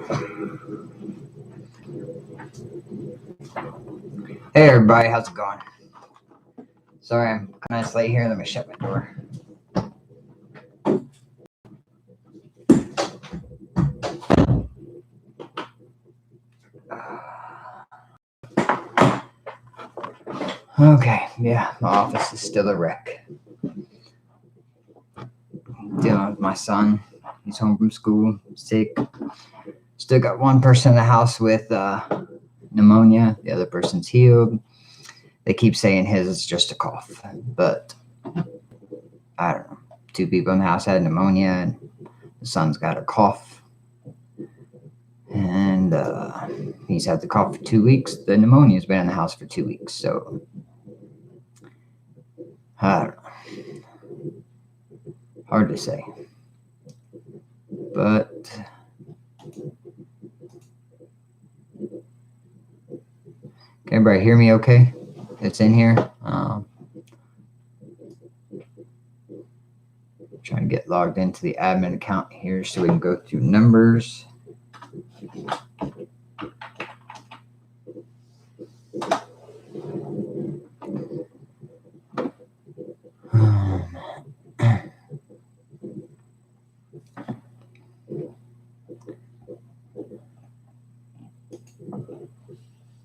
Hey everybody, how's it going? Sorry, I'm kind of late here. Let me shut my door. Okay, yeah, my office is still a wreck. Dealing with my son. He's home from school, sick. Still got one person in the house with pneumonia. The other person's healed. They keep saying his is just a cough, but I don't know. 2 people in the house had pneumonia, and the son's got a cough. And he's had the cough for 2 weeks. The pneumonia's been in the house for 2 weeks, so I don't know. Hard to say. But can everybody hear me okay? It's in here. Trying to get logged into the admin account here so we can go through numbers.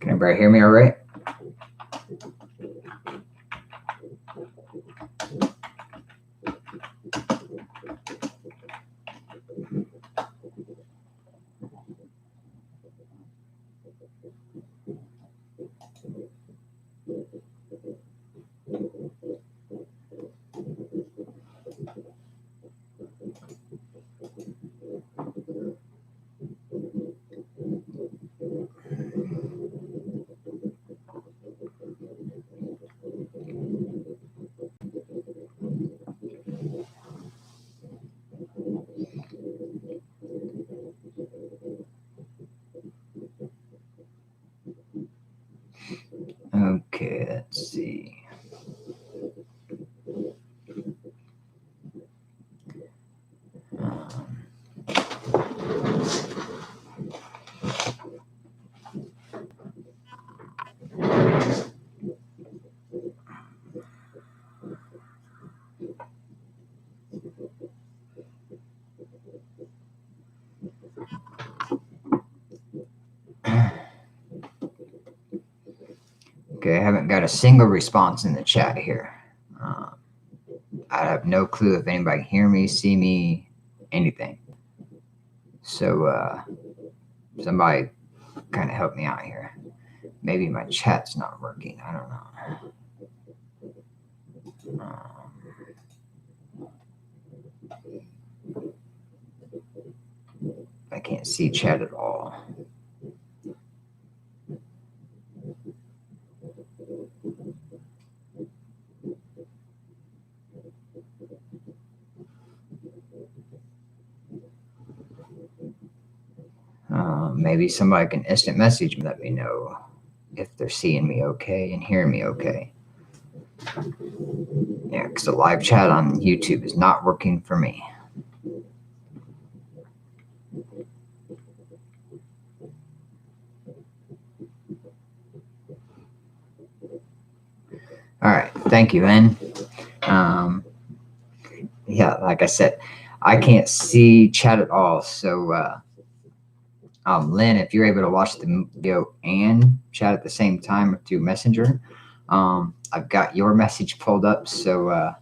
Can everybody hear me all right? Okay, let's see. Okay, I haven't got a single response in the chat here. I have no clue if anybody can hear me, see me, anything. So somebody kind of help me out here. Maybe my chat's not working. I don't know. I can't see chat at all. Maybe somebody can instant message me, let me know if they're seeing me okay and hearing me okay. Yeah, because the live chat on YouTube is not working for me. All right, thank you, Lynn. Yeah, like I said, I can't see chat at all. So, Lynn, if you're able to watch the video and chat at the same time through Messenger, I've got your message pulled up. So,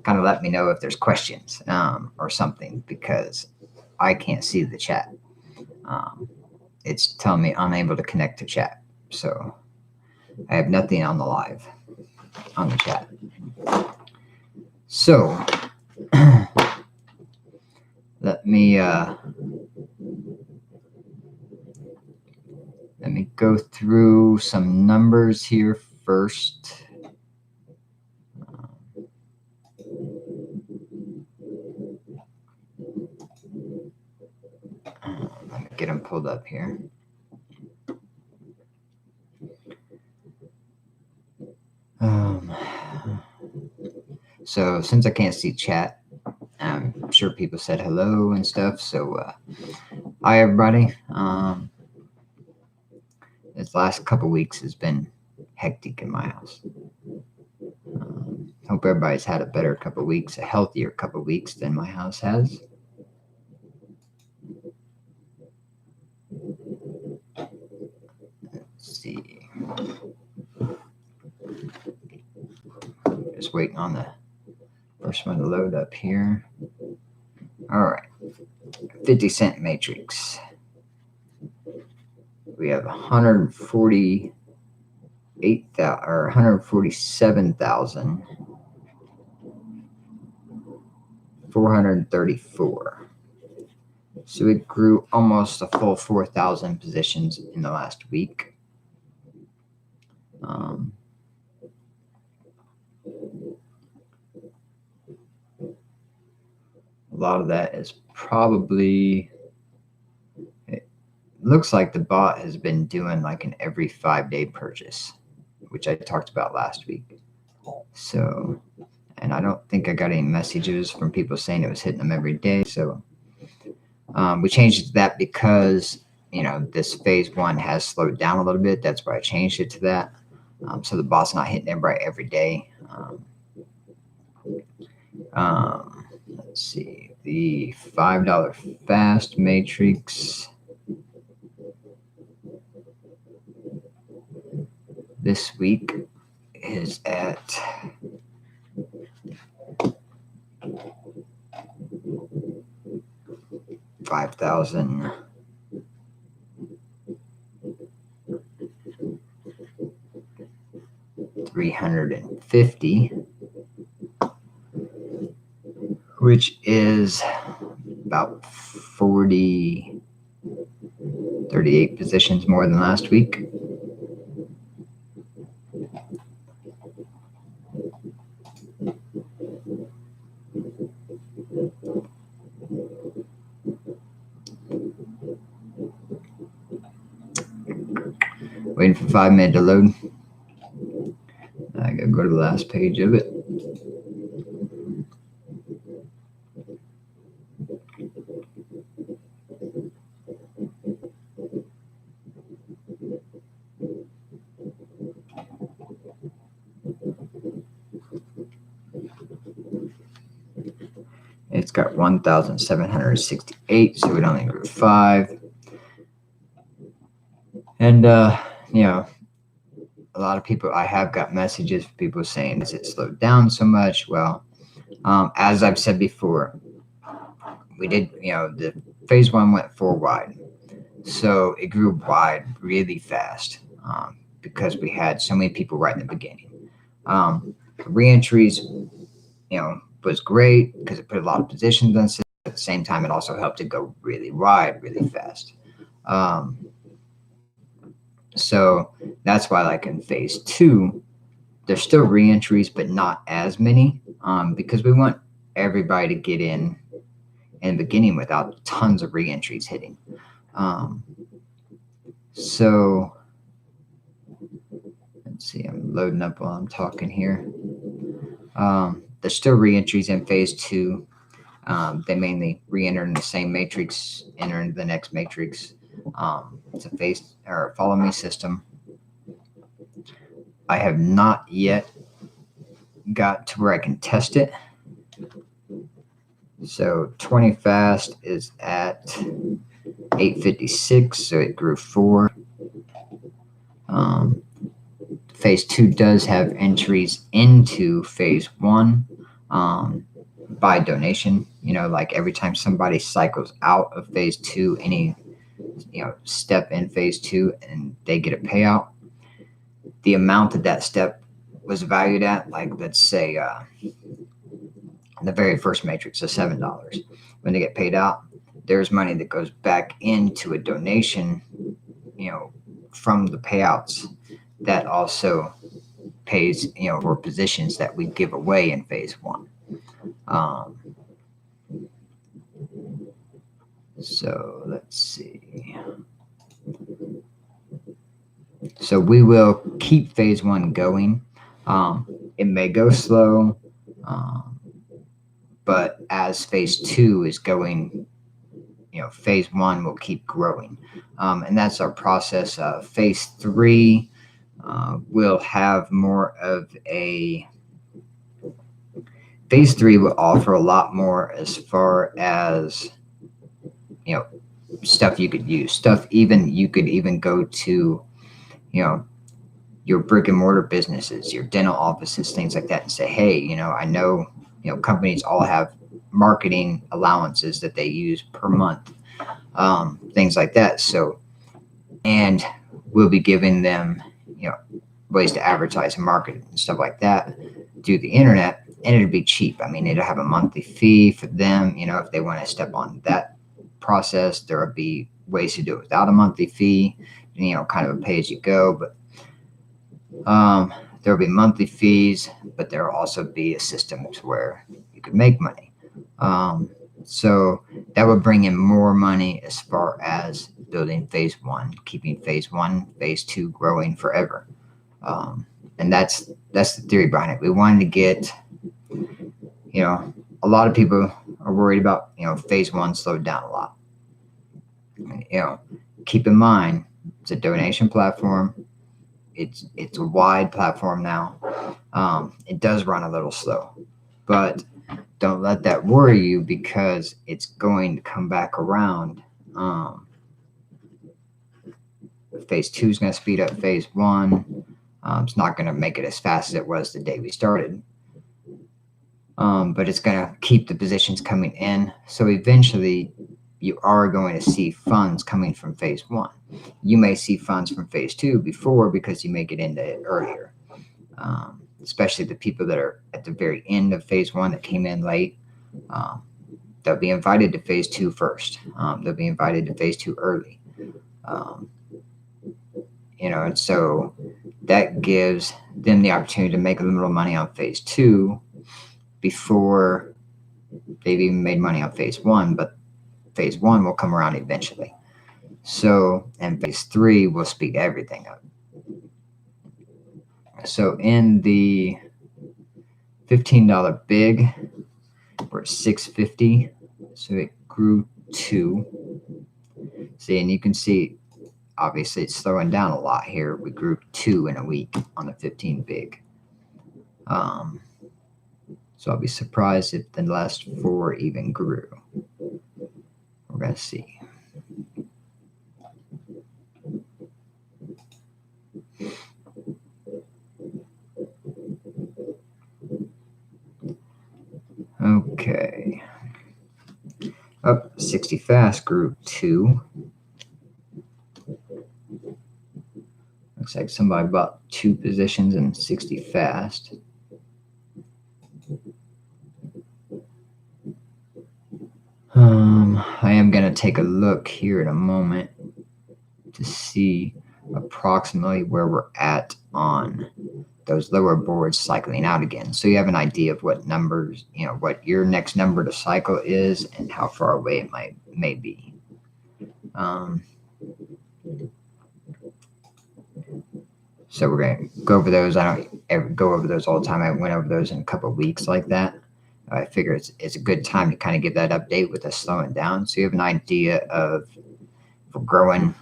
kind of let me know if there's questions or something, because I can't see the chat. It's telling me unable to connect to chat. So, I have nothing on the live, on the chat. So, let me go through some numbers here first. Let me get them pulled up here. So since I can't see chat, I'm sure people said hello and stuff. So Hi, everybody. This last couple weeks has been hectic in my house. Hope everybody's had a better couple weeks, a healthier couple weeks than my house has. Let's see. Just waiting on the first one to load up here. All right. 50-cent matrix. We have 147,434. So it grew almost a full 4,000 positions in the last week. A lot of that is probably, it looks like the bot has been doing like an every 5-day purchase, which I talked about last week. So, and I don't think I got any messages from people saying it was hitting them every day. So we changed it to that because, this phase 1 has slowed down a little bit. That's why I changed it to that. So the bot's not hitting everybody every day. Let's see, the $5 fast matrix this week is at 5,350, which is about 38 positions more than last week. Waiting for 5 minutes to load. I gotta go to the last page of it. It's got 1,768, so it only grew 5. And, a lot of people, I have got messages from people saying, is it slowed down so much? Well, as I've said before, we did, the phase 1 went 4 wide. So it grew wide really fast because we had so many people right in the beginning. Reentries, was great because it put a lot of positions on it. At the same time, it also helped it go really wide, really fast. So that's why, like in phase 2, there's still reentries, but not as many because we want everybody to get in the beginning without tons of reentries hitting. So let's see, I'm loading up while I'm talking here. There's still reentries in phase 2. They mainly re-enter in the same matrix, enter into the next matrix. It's a phase or follow me system. I have not yet got to where I can test it. So 20 fast is at 856, so it grew 4. Phase 2 does have entries into phase 1 by donation. Like every time somebody cycles out of phase 2, any step in phase 2, and they get a payout, the amount that step was valued at, like let's say the very first matrix is $7. When they get paid out, there's money that goes back into a donation, from the payouts that also pays, for positions that we give away in phase 1. So let's see. So we will keep phase 1 going. It may go slow, but as phase 2 is going phase one will keep growing. And that's our process. Phase three will have more of a phase three will offer a lot more as far as stuff you could use, stuff even you could even go to your brick and mortar businesses, your dental offices, things like that, and say, hey, I know companies all have marketing allowances that they use per month, things like that. So, and we'll be giving them ways to advertise and market and stuff like that through the internet, and it'll be cheap. I mean, it'll have a monthly fee for them. If they want to step on that process, there will be ways to do it without a monthly fee, kind of a pay as you go. But there will be monthly fees, but there will also be a system to where you could make money. So that would bring in more money as far as building phase one, keeping phase one, phase two growing forever. And that's the theory behind it. We wanted to get, a lot of people are worried about, phase one slowed down a lot. Keep in mind, it's a donation platform. It's a wide platform now. It does run a little slow, but don't let that worry you, because it's going to come back around. Phase two is going to speed up phase one. It's not going to make it as fast as it was the day we started. But it's going to keep the positions coming in. So eventually you are going to see funds coming from phase one. You may see funds from phase two before, because you may get into it earlier. Especially the people that are at the very end of phase one that came in late. They'll be invited to phase two first. They'll be invited to phase two early. And so that gives them the opportunity to make a little money on phase two before they've even made money on phase one, but phase one will come around eventually. So, and phase three will speed everything up. So in the $15 big, we're at $6.50. So it grew 2. See, and you can see, obviously it's slowing down a lot here. We grew 2 in a week on the 15 big. So I'll be surprised if the last 4 even grew. We're going to see. Okay. Up 60 fast grew 2. Looks like somebody bought 2 positions in 60 fast. I am going to take a look here in a moment to see approximately where we're at on those lower boards cycling out again. So you have an idea of what numbers, what your next number to cycle is and how far away it may be. So we're going to go over those. I don't ever go over those all the time. I went over those in a couple of weeks like that. I figure it's a good time to kind of give that update with us slowing down. So you have an idea of, if we're growing,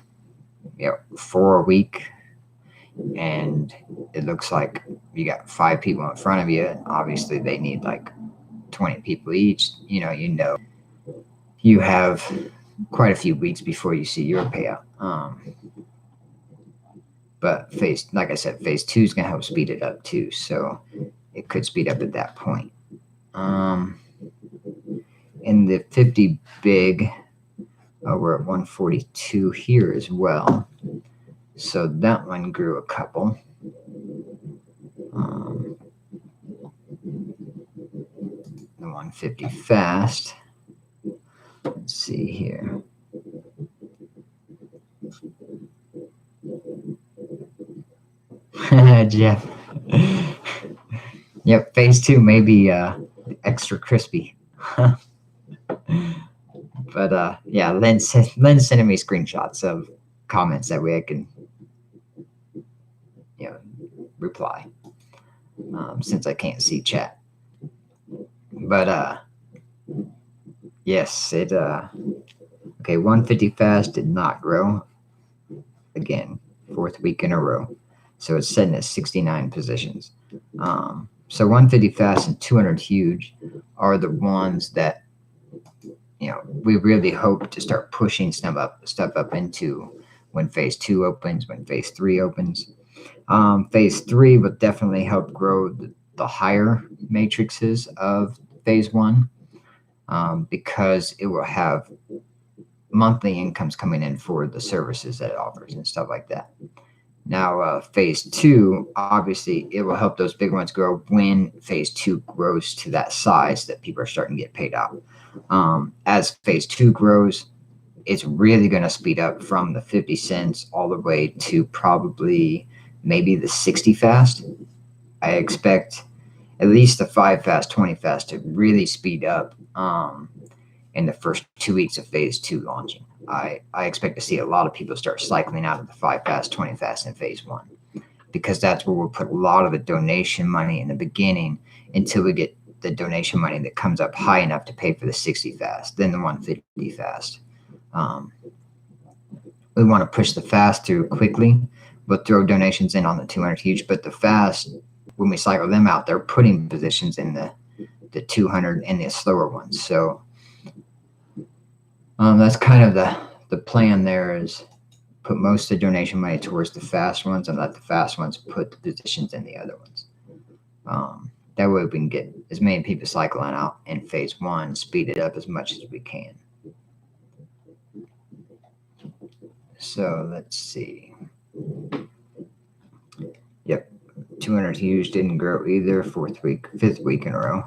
4 a week, and it looks like you got 5 people in front of you, and obviously they need like 20 people each, you have quite a few weeks before you see your payout. But like I said, phase 2 is going to help speed it up too. So it could speed up at that point. In the 50 big, we're at 142 here as well. So that one grew a couple. The 150 fast. Let's see here. Jeff. Yep, phase 2 may be extra crispy. But yeah, Lynn's sending me screenshots of comments, that way I can reply, since I can't see chat. But yes, Okay, 150 fast did not grow. Again, 4th week in a row. So it's sitting at 69 positions. So 150 fast and 200 huge are the ones that, we really hope to start pushing stuff up into when phase 2 opens, when phase 3 opens. Phase 3 will definitely help grow the higher matrices of phase 1, because it will have monthly incomes coming in for the services that it offers and stuff like that. Now, phase 2, obviously, it will help those big ones grow when phase 2 grows to that size that people are starting to get paid out. As phase 2 grows, it's really going to speed up from the 50 cents all the way to probably maybe the 60 fast. I expect at least the 5 fast, 20 fast to really speed up in the first 2 weeks of phase 2 launching. I expect to see a lot of people start cycling out of the 5 fast, 20 fast in phase 1, because that's where we'll put a lot of the donation money in the beginning until we get the donation money that comes up high enough to pay for the 60 fast, then the 150 fast. We want to push the fast through quickly. We'll throw donations in on the 200 huge, but the fast, when we cycle them out, they're putting positions in the 200 and the slower ones. So that's kind of the plan there, is put most of the donation money towards the fast ones and let the fast ones put the positions in the other ones. That way we can get as many people cycling out in phase 1, speed it up as much as we can. So let's see. Yep, 200 huge didn't grow either. 5th week in a row.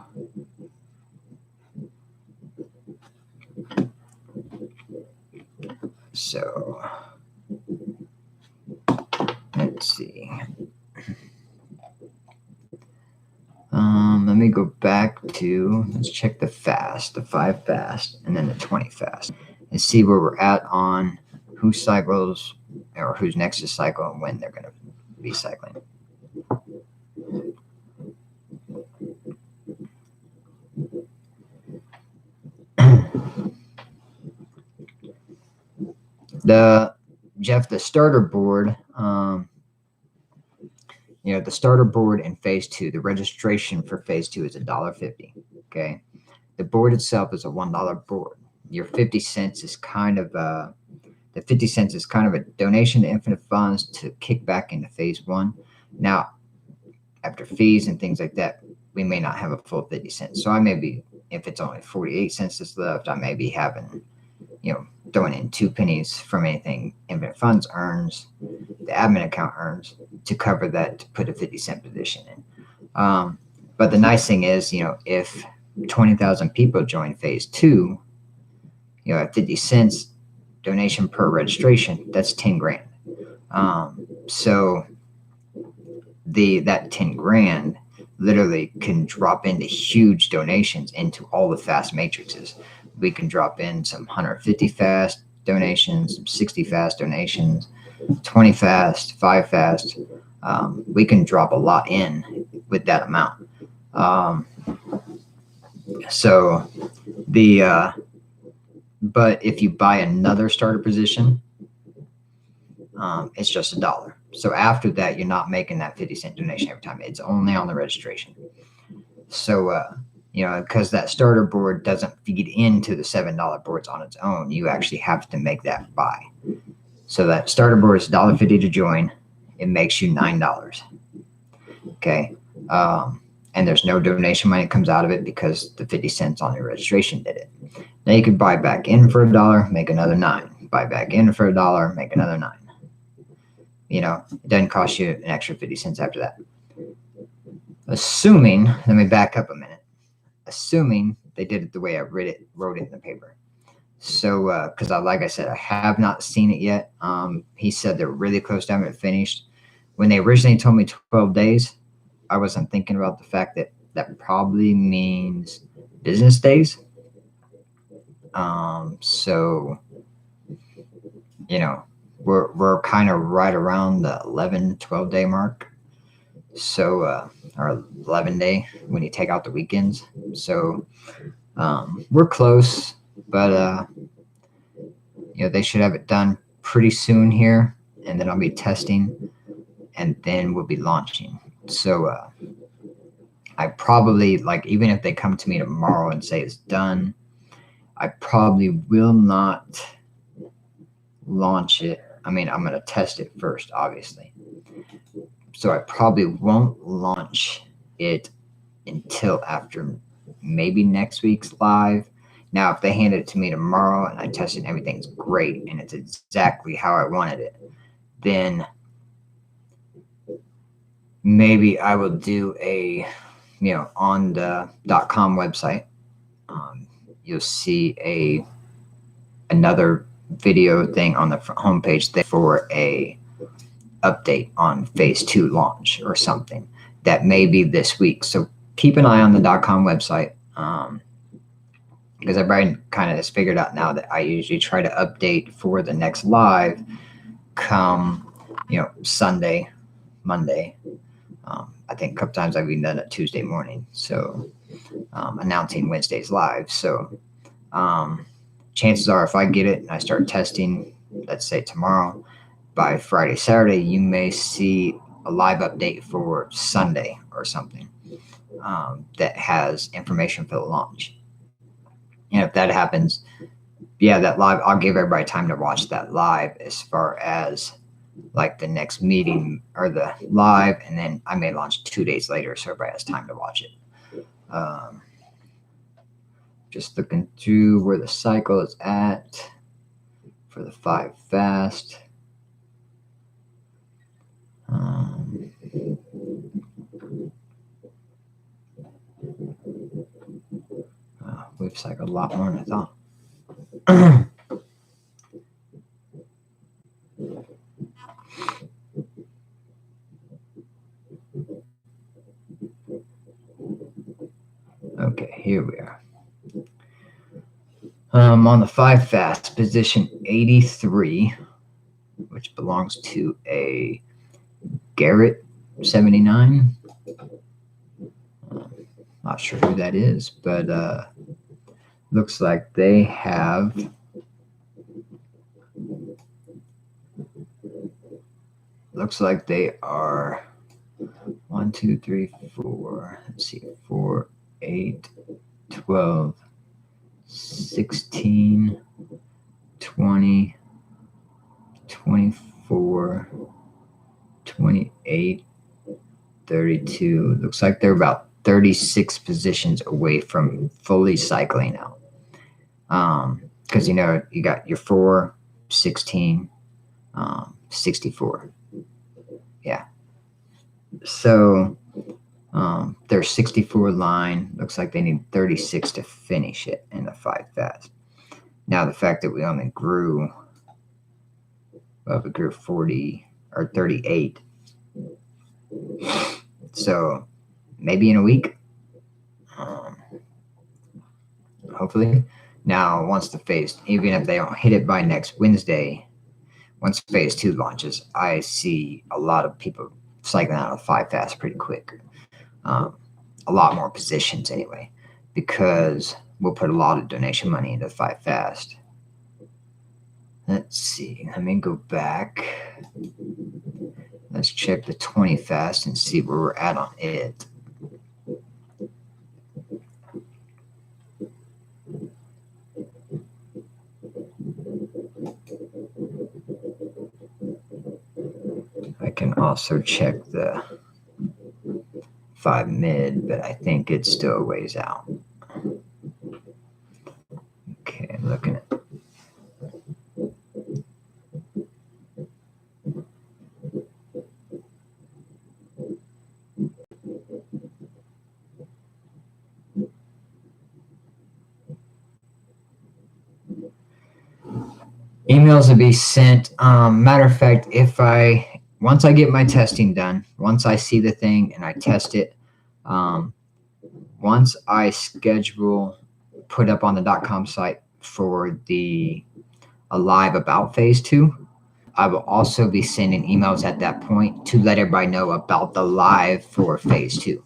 So let's see. Let me go back to, let's check the fast, the 5 fast, and then the 20 fast, and see where we're at on who cycles or who's next to cycle and when they're going to be cycling. The starter board, the starter board in phase 2, the registration for phase 2 is $1.50. Okay. The board itself is a $1 board. Your 50 cents is kind of a donation to Infinite Funds to kick back into phase 1. Now, after fees and things like that, we may not have a full 50 cents. So I may be, if it's only 48 cents that's left, I may be having, throwing in 2 pennies from anything Infinite Funds earns, the admin account earns, to cover that, to put a 50 cent position in. But the nice thing is, if 20,000 people join phase 2, at 50 cents donation per registration, that's 10 grand. So that 10 grand literally can drop into huge donations into all the fast matrices. We can drop in some 150 fast donations, some 60 fast donations, 20 fast, 5 fast. We can drop a lot in with that amount. But if you buy another starter position, it's just $1. So after that, you're not making that 50 cent donation every time. It's only on the registration. So, because that starter board doesn't feed into the $7 boards on its own, you actually have to make that buy. So that starter board is $1.50 to join. It makes you $9. Okay. And there's no donation money that comes out of it because the 50 cents on your registration did it. Now you could buy back in for $1, make another $9. Buy back in for $1, make another $9. It doesn't cost you an extra 50 cents after that. Assuming, let me back up a minute. Assuming they did it the way I wrote it in the paper. So, because like I said, I have not seen it yet. He said they're really close to having it finished. When they originally told me 12 days, I wasn't thinking about the fact that probably means business days. So, we're kind of right around the 11, 12 day mark. So, or 11 day when you take out the weekends. So, we're close, but, they should have it done pretty soon here, and then I'll be testing, and then we'll be launching. So I probably, like, even if they come to me tomorrow and say it's done, I probably will not launch it. I mean, I'm going to test it first, obviously. So I probably won't launch it until after maybe next week's live. Now, if they hand it to me tomorrow and I test it and everything's great and it's exactly how I wanted it, then maybe I will do a, on the .com website, you'll see another video thing on the homepage there for a update on phase 2 launch or something that may be this week. So keep an eye on the .com website, because everybody kind of has figured out now that I usually try to update for the next live come, Sunday, Monday. I think a couple times I've even done it Tuesday morning. So announcing Wednesday's live. So chances are if I get it and I start testing, let's say tomorrow, by Friday, Saturday, you may see a live update for Sunday or something that has information for the launch. And if that happens, that live, I'll give everybody time to watch that live as far as like the next meeting or the live, and then I may launch 2 days later so everybody has time to watch it. Just looking through where the cycle is at for the 5 fast. We've cycled a lot more than I thought. Okay, here we are. On the 5 fast, position 83, which belongs to a Garrett 79. Not sure who that is, but looks like they have they are 1, 2, 3, 4. Let's see, 4, 8, 12, 16, 20, 24, 28, 32. Looks like they're about 36 positions away from fully cycling out. Because you got your 4, 16, 64. Yeah. So their 64 line looks like they need 36 to finish it in the 5 fast. Now the fact that we only grew 40 or 38. So maybe in a week, hopefully. Now, once the phase, even if they don't hit it by next Wednesday, once phase 2 launches, I see a lot of people cycling out of 5 fast pretty quick. A lot more positions anyway, because we'll put a lot of donation money into 5 fast. Let's see. Let me go back. Let's check the 20 fast and see where we're at on it. I can also check the 5 mid, but I think it's still a ways out. Okay, looking at emails will be sent. Matter of fact, once I get my testing done, once I see the thing and I test it, once I schedule, put up on the .com site for a live about phase 2, I will also be sending emails at that point to let everybody know about the live for phase 2.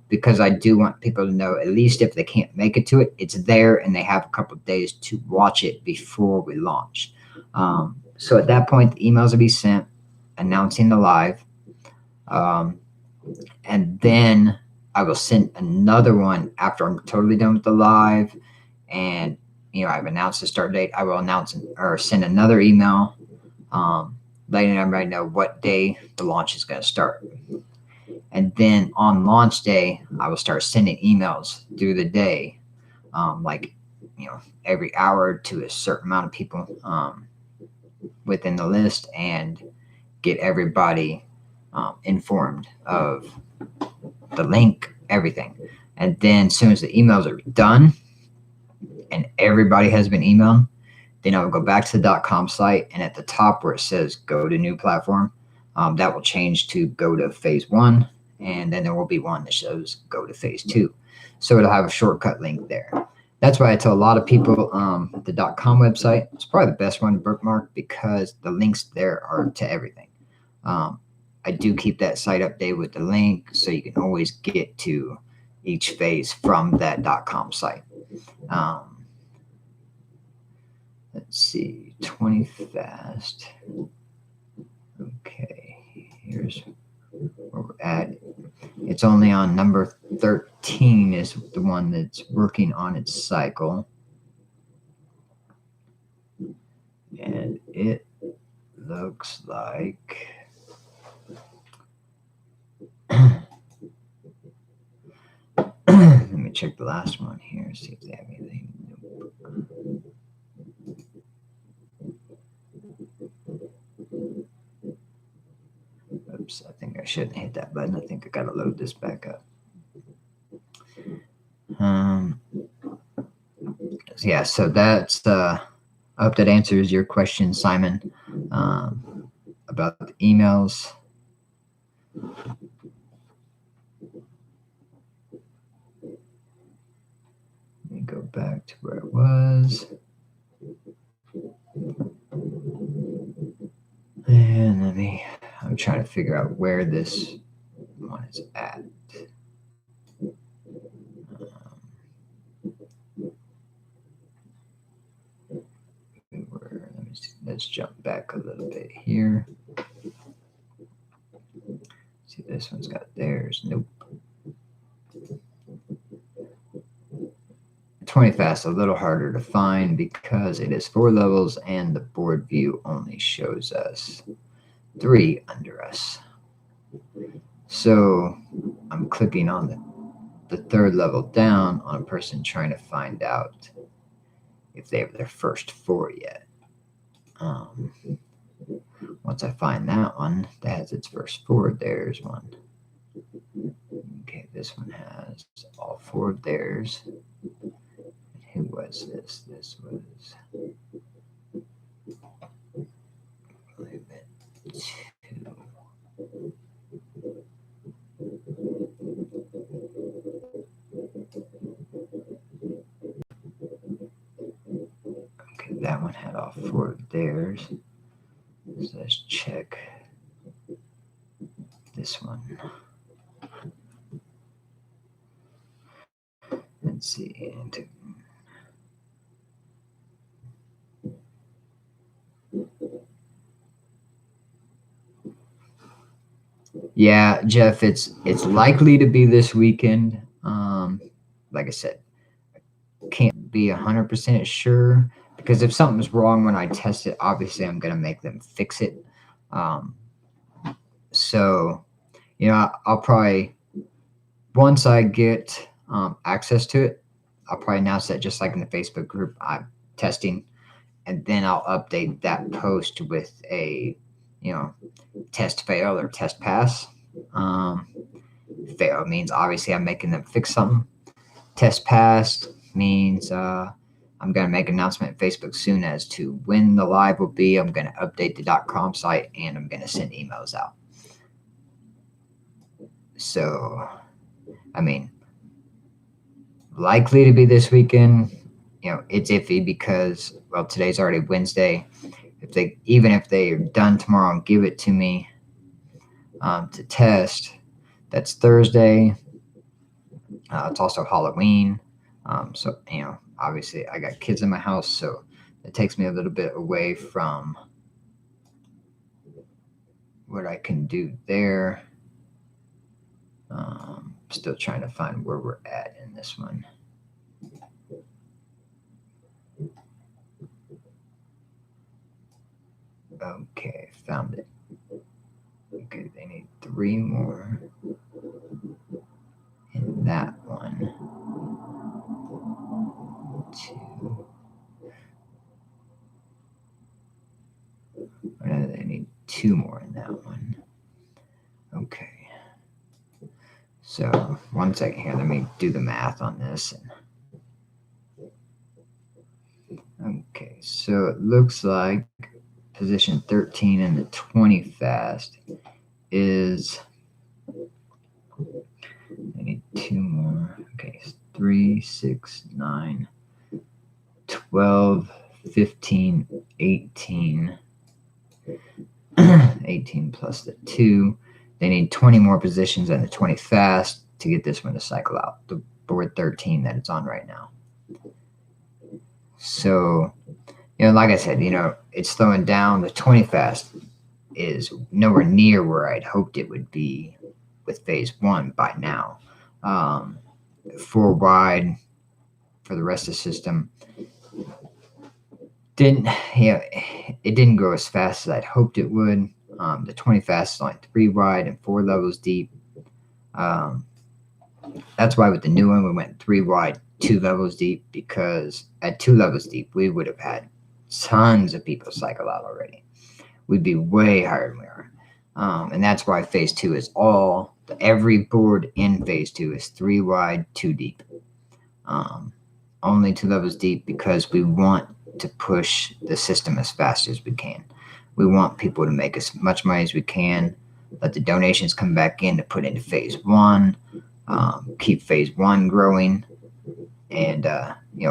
because I do want people to know, at least if they can't make it to it, it's there and they have a couple of days to watch it before we launch. So at that point, the emails will be sent announcing the live. And then I will send another one after I'm totally done with the live and I've announced the start date. I will announce or send another email letting everybody know what day the launch is going to start. And then on launch day, I will start sending emails through the day, every hour to a certain amount of people within the list, and get everybody informed of the link, everything. And then as soon as the emails are done and everybody has been emailed, then I will go back to the .com site, and at the top where it says go to new platform, that will change to go to phase 1, and then there will be one that shows go to phase 2. So it'll have a shortcut link there. That's why I tell a lot of people the .com website is probably the best one to bookmark, because the links there are to everything. I do keep that site updated with the link, so you can always get to each phase from that .com site. Let's see, 20 fast. Okay, here's where we're at. It's only on number 13 is the one that's working on its cycle. And it looks like let me check the last one here, see if they have anything. Oops, I think I shouldn't hit that button. I think I got to load this back up. Yeah, so that's I hope that answers your question, Simon, about the emails. Let me go back to where it was. And I'm trying to figure out where this one is at. Let's jump back a little bit here. See, this one's got theirs. Nope. 20 fast, a little harder to find because it is 4 levels and the board view only shows us 3 under us. So I'm clicking on the 3rd level down on a person trying to find out if they have their first 4 yet. Once I find that one that has its first 4, there's one. Okay, this one has all 4 of theirs. Who was this? This was it 2. Okay, that one had all 4 of theirs. So let's check this one. Let's see. Yeah, Jeff, it's likely to be this weekend. Like I said, can't be 100% sure, because if something's wrong when I test it, obviously I'm going to make them fix it. So, I'll probably, once I get access to it, I'll probably announce that just like in the Facebook group, I'm testing, and then I'll update that post with a, test fail or test pass. Fail means obviously I'm making them fix something. Test pass means I'm going to make an announcement on Facebook soon as to when the live will be. I'm going to update the .com site, and I'm going to send emails out. So, likely to be this weekend. It's iffy because, well, today's already Wednesday. Even if they're done tomorrow and give it to me to test, that's Thursday. It's also Halloween. So, obviously I got kids in my house, so it takes me a little bit away from what I can do there. Still trying to find where we're at in this one. Okay, found it. Okay, they need 3 more in that one. 2. No, they need 2 more in that one. Okay. So 1 second here. Let me do the math on this. Okay, so it looks like position 13 in the 20 fast is, I need 2 more. Okay, 3, 6, 9, 12, 15, 18. 18 plus the 2. They need 20 more positions in the 20 fast to get this one to cycle out, the board 13 that it's on right now. So, like I said, it's slowing down. The 20 fast is nowhere near where I'd hoped it would be with phase 1 by now. 4 wide for the rest of the system it didn't go as fast as I'd hoped it would. The 20 fast is only 3 wide and 4 levels deep. That's why with the new one we went 3 wide, 2 levels deep, because at 2 levels deep we would have had tons of people cycle out already. We'd be way higher than we are. And that's why phase 2 is every board in phase 2 is 3 wide, 2 deep. Only 2 levels deep because we want to push the system as fast as we can. We want people to make as much money as we can, let the donations come back in to put into phase 1, keep phase 1 growing. And,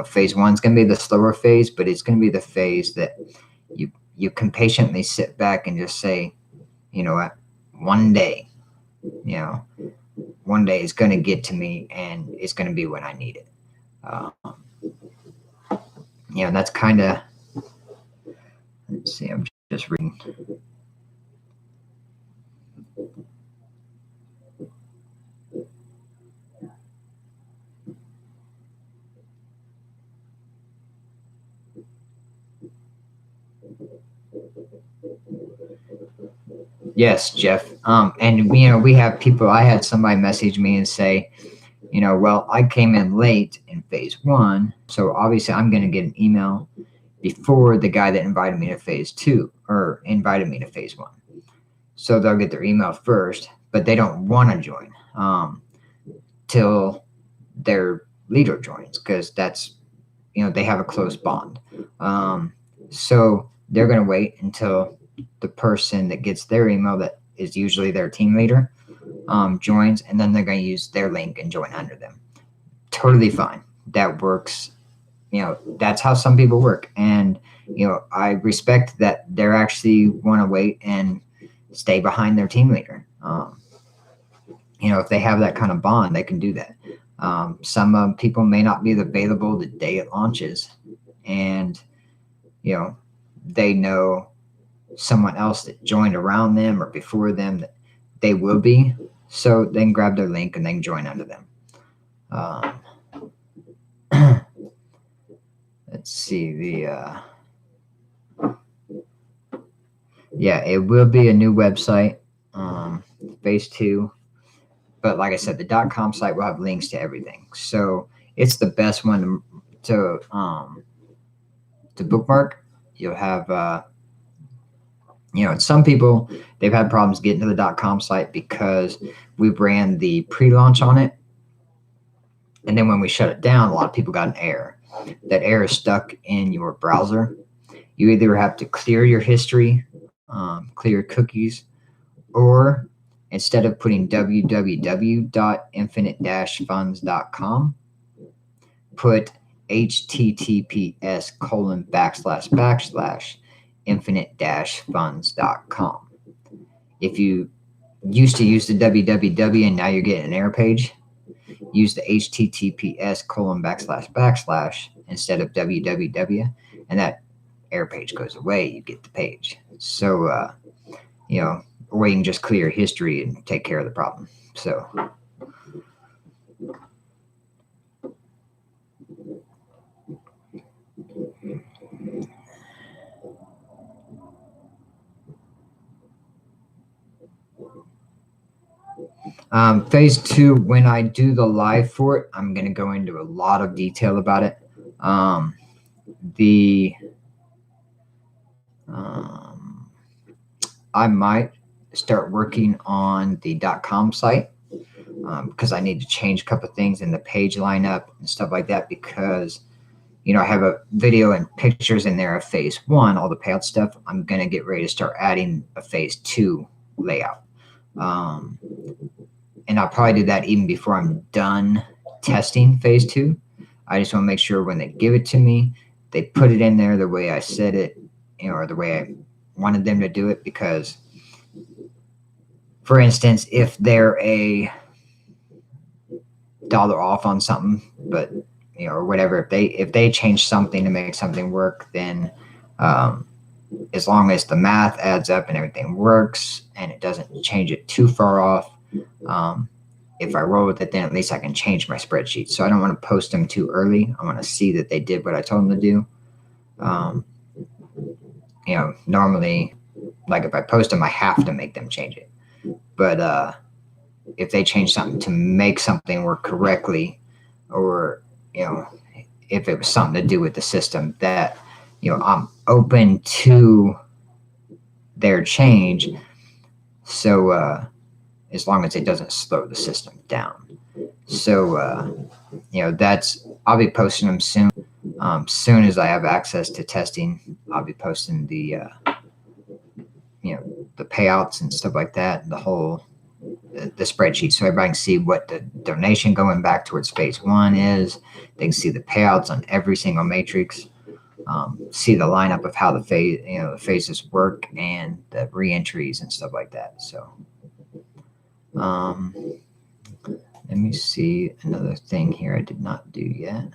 phase 1 is going to be the slower phase, but it's going to be the phase that you can patiently sit back and just say, what, one day it's going to get to me and it's going to be when I need it. That's kind of, let's see, I'm just reading. Yes, Jeff. And we have people, I had somebody message me and say, well, I came in late in phase 1, so obviously I'm going to get an email before the guy that invited me to phase 2 or invited me to phase 1. So they'll get their email first, but they don't want to join till their leader joins, because that's, they have a close bond. So they're going to wait until the person that gets their email, that is usually their team leader, joins, and then they're going to use their link and join under them. Totally fine. That works. That's how some people work. And, I respect that they're actually want to wait and stay behind their team leader. If they have that kind of bond, they can do that. Some people may not be available the day it launches, and, they know someone else that joined around them or before them that they will be, so they can grab their link and they can join under them. Let's see, it will be a new website, phase 2, but like I said, the .com site will have links to everything, so it's the best one to bookmark. You'll have some people, they've had problems getting to the .com site because we ran the pre-launch on it, and then when we shut it down, a lot of people got an error. That error is stuck in your browser. You either have to clear your history, clear cookies, or instead of putting www.infinite-funds.com, put https://infinite-funds.com. If you used to use the www and now you're getting an error page, use the https:// instead of www, and that error page goes away. You get the page. So, or you can just clear history and take care of the problem. So, phase 2, when I do the live for it, I'm going to go into a lot of detail about it. I might start working on the .com site because I need to change a couple of things in the page lineup and stuff like that, because I have a video and pictures in there of phase 1, all the payout stuff. I'm going to get ready to start adding a phase 2 layout. And I'll probably do that even before I'm done testing phase 2. I just want to make sure when they give it to me, they put it in there the way I said it, or the way I wanted them to do it. Because, for instance, if they're $1 off on something, but or whatever, if they change something to make something work, then as long as the math adds up and everything works and it doesn't change it too far off, if I roll with it, then at least I can change my spreadsheet. So I don't want to post them too early. I want to see that they did what I told them to do. Normally, like if I post them, I have to make them change it. But if they change something to make something work correctly, or if it was something to do with the system, that I'm open to their change. So as long as it doesn't slow the system down. So I'll be posting them soon. Soon as I have access to testing, I'll be posting the the payouts and stuff like that, the spreadsheet, so everybody can see what the donation going back towards phase 1 is. They can see the payouts on every single matrix, see the lineup of how the phases work, and the re-entries and stuff like that. So let me see, another thing here I did not do yet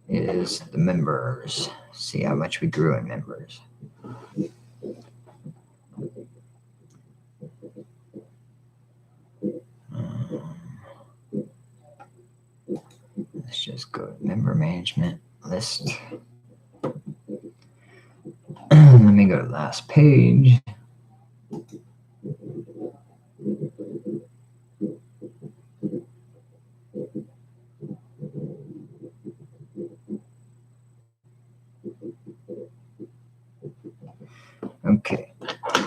is the members. See how much we grew in members. Let's just go to member management list. Let me go to last page. Okay,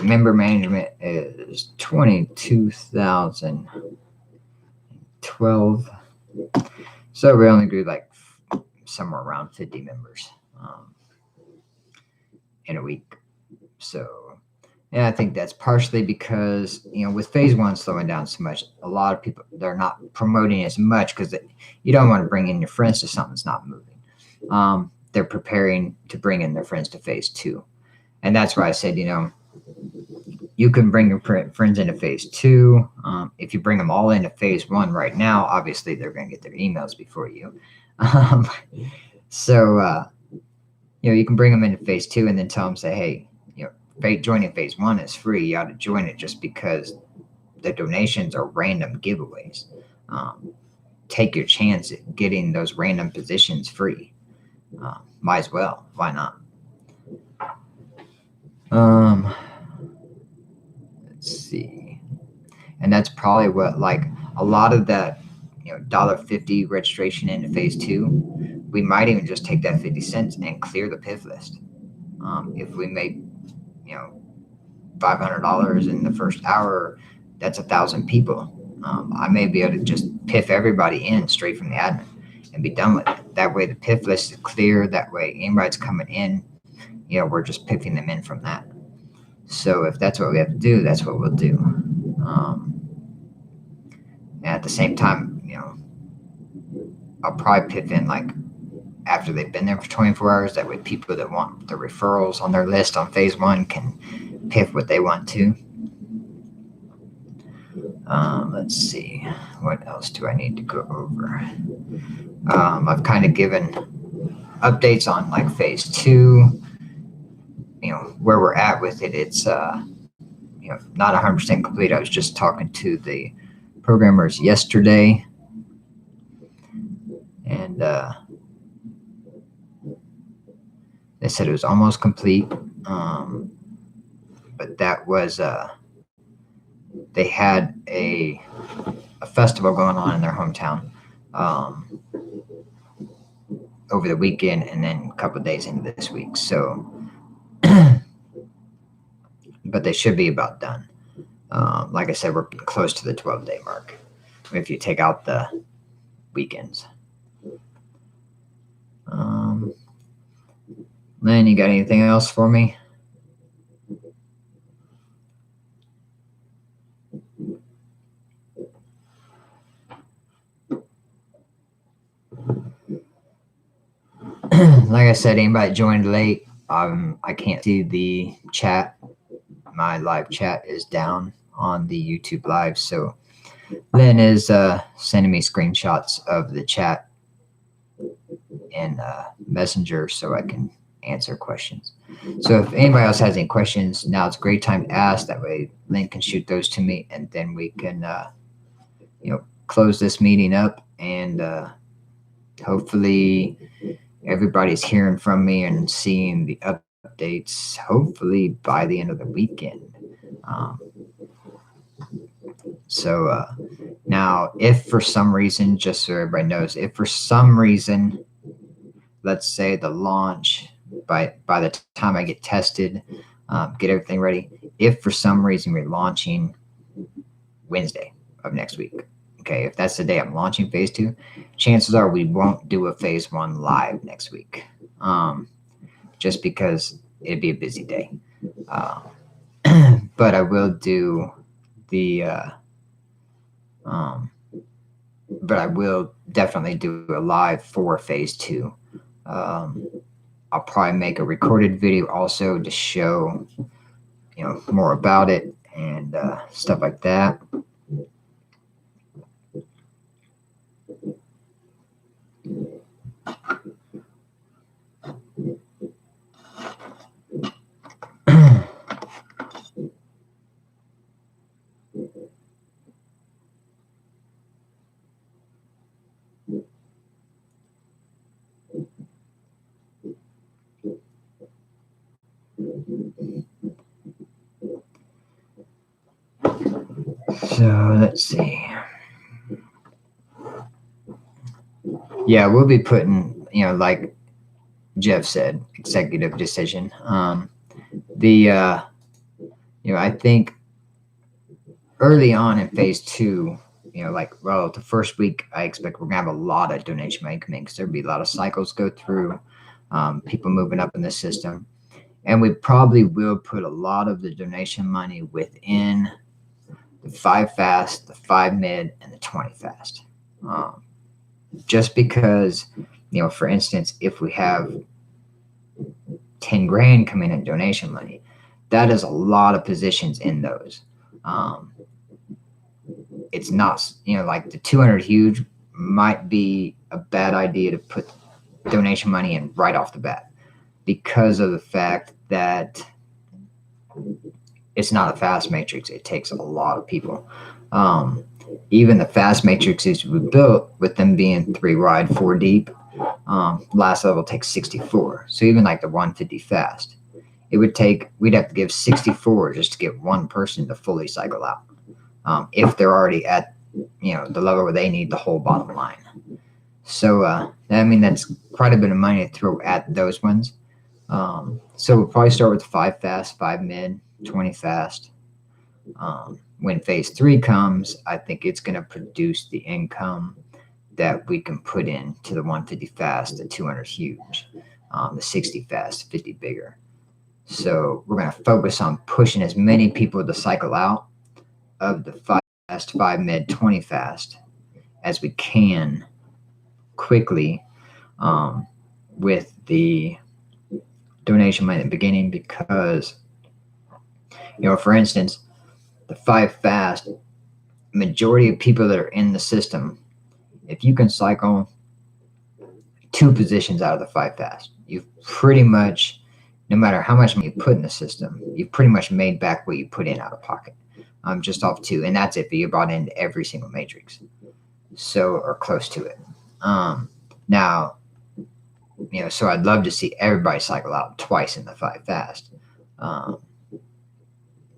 member management is 22,012. So we only grew like somewhere around 50 members in a week. So, and I think that's partially because, with phase 1 slowing down so much, a lot of people, they're not promoting as much because you don't want to bring in your friends to something that's not moving. They're preparing to bring in their friends to phase 2. And that's why I said, you can bring your friends into phase 2. If you bring them all into phase 1 right now, obviously they're going to get their emails before you. So you can bring them into phase 2 and then tell them, say, hey, joining phase 1 is free. You ought to join it just because the donations are random giveaways. Take your chance at getting those random positions free. Might as well. Why not? Let's see. And that's probably what, like, a lot of that, $1.50 registration into phase 2, we might even just take that 50 cents and clear the PIF list. If we make, $500 in the first hour, that's 1,000 people. I may be able to just PIF everybody in straight from the admin and be done with it. That way the PIF list is clear. That way anybody's coming in, we're just PIFing them in from that. So if that's what we have to do, that's what we'll do. And at the same time, I'll probably PIF in like after they've been there for 24 hours. That way people that want the referrals on their list on phase 1 can PIF what they want to. Let's see, what else do I need to go over? I've kind of given updates on like phase 2, where we're at with it. It's not 100% complete. I was just talking to the programmers yesterday, and they said it was almost complete. But that was they had a festival going on in their hometown over the weekend, and then a couple of days into this week. So, but they should be about done. Like I said, we're close to the 12-day mark if you take out the weekends. Lynn, you got anything else for me? Like I said, anybody joined late, I can't see the chat. My live chat is down on the YouTube live, so Lynn is sending me screenshots of the chat in Messenger so I can answer questions. So if anybody else has any questions, now it's a great time to ask. That way Lynn can shoot those to me, and then we can close this meeting up, and hopefully everybody's hearing from me and seeing the updates, hopefully by the end of the weekend. So now, if for some reason, just so everybody knows, if for some reason, let's say the launch, by the time I get tested, get everything ready, if for some reason we're launching Wednesday of next week, okay, if that's the day I'm launching phase 2, chances are we won't do a phase 1 live next week, just because it'd be a busy day. But I will do the but I will definitely do a live for phase 2. I'll probably make a recorded video also to show more about it and stuff like that. So let's see. Yeah, we'll be putting, like Jeff said, executive decision. I think early on in phase 2, the first week, I expect we're gonna have a lot of donation money coming because there'll be a lot of cycles go through, people moving up in the system, and we probably will put a lot of the donation money within the 5 fast, the 5 mid, and the 20 fast. Just because, for instance, if we have 10 grand coming in donation money, that is a lot of positions in those. It's not, like the 200 huge might be a bad idea to put donation money in right off the bat because of the fact that it's not a fast matrix. It takes a lot of people. Even the fast matrices we built, with them being 3 wide, 4 deep, last level takes 64. So even like the 150 fast, we'd have to give 64 just to get one person to fully cycle out. If they're already at, the level where they need the whole bottom line. So, that's quite a bit of money to throw at those ones. So we'll probably start with 5 fast, 5 mid, 20 fast. When phase 3 comes, I think it's going to produce the income that we can put in to the 150 fast, the 200 huge, the 60 fast, 50 bigger. So we're going to focus on pushing as many people to cycle out of the 5 fast, 5 mid, 20 fast as we can quickly, with the donation money at the beginning, because, for instance, the 5 fast, majority of people that are in the system, if you can cycle 2 positions out of the 5 fast, you've pretty much, no matter how much money you put in the system, you've pretty much made back what you put in out of pocket, just off 2. And that's if you brought into every single matrix. So, or close to it. Now, so I'd love to see everybody cycle out twice in the 5 fast.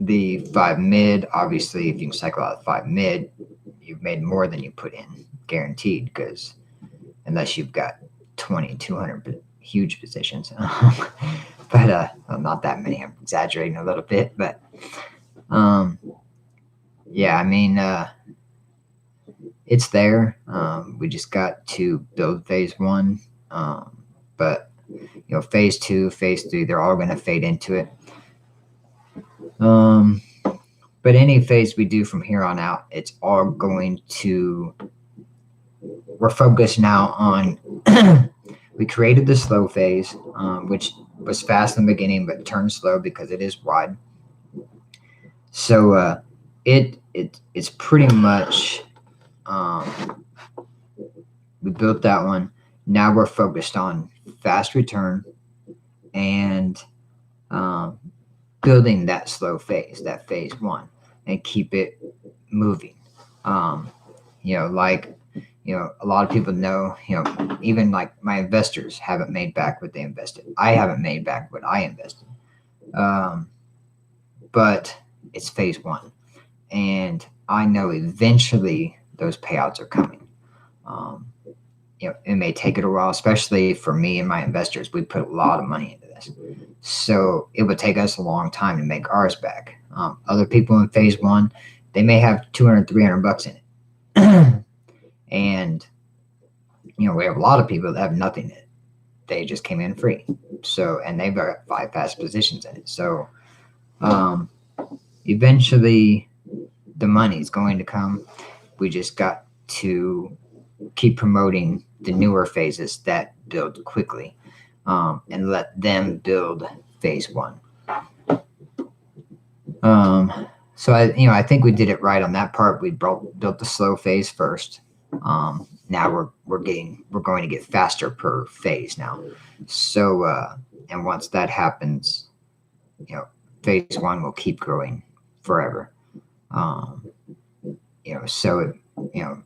The 5 mid, obviously, if you can cycle out 5 mid, you've made more than you put in, guaranteed, because unless you've got 200 huge positions. But well, not that many. I'm exaggerating a little bit, but yeah, I mean, it's there. We just got to build phase 1. But phase 2, phase 3, they're all going to fade into it. But any phase we do from here on out, it's all going to, we're focused now on, we created the slow phase, which was fast in the beginning, but turned slow because it is wide. So it's pretty much, we built that one. Now we're focused on fast return and building that slow phase, that phase 1, and keep it moving. Like, a lot of people know, even like my investors haven't made back what they invested. I haven't made back what I invested. But it's phase 1. And I know eventually those payouts are coming. It may take it a while, especially for me and my investors. We put a lot of money into this. So it would take us a long time to make ours back. Other people in phase 1, they may have 200, 300 bucks in it. And, we have a lot of people that have nothing in it. They just came in free. So, and they've got 5 fast positions in it. So, eventually the money's going to come. We just got to keep promoting the newer phases that build quickly, and let them build phase 1. So I think we did it right on that part. We built the slow phase first. Now we're going to get faster per phase now. So and once that happens, phase 1 will keep growing forever. So